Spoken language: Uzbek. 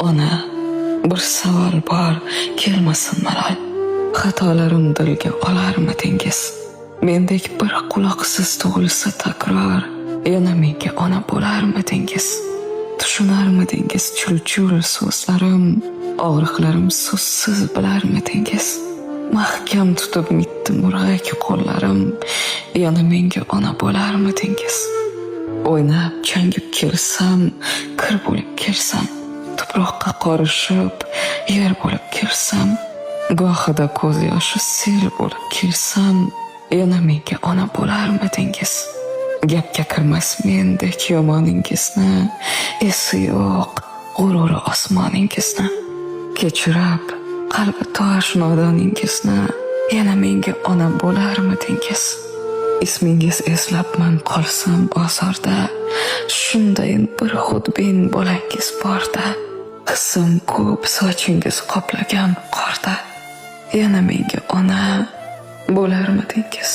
Ona, bir savol bor, kelmasin malol. Xatolarim dilga olarmidingiz? Mendek bir quloqsiz tug'ilsa takror, yana menga ona bo'larmidingiz? Tushunarmidingiz chul-chul so'zlarim, og'riqlarim so'zsiz bilarmidingiz? Mahkam tutib mitdi murg'ak qo'llarim, yana menga ona bo'larmidingiz? O'ynab changib kelsam, kir bo'lib kelsam, tuproqqa qorishib, yer bo'lib kelsam, gohida ko'z yoshi sel bo'lib kelsam, yana menga ona bo'larmidingiz? Gapga kirmas mendek yomoningizni, esi yo'q g'ururi osmoningizni, kechirib qalbi tosh nodoningizni, yana menga ona bo'larmidingiz? Ismingiz eslabman qolsam bozorda, shunday bir xudbin bolangiz borda, qizim ko'p sochingiz qoplagan qorda, yana menga ona bo'larmidingiz?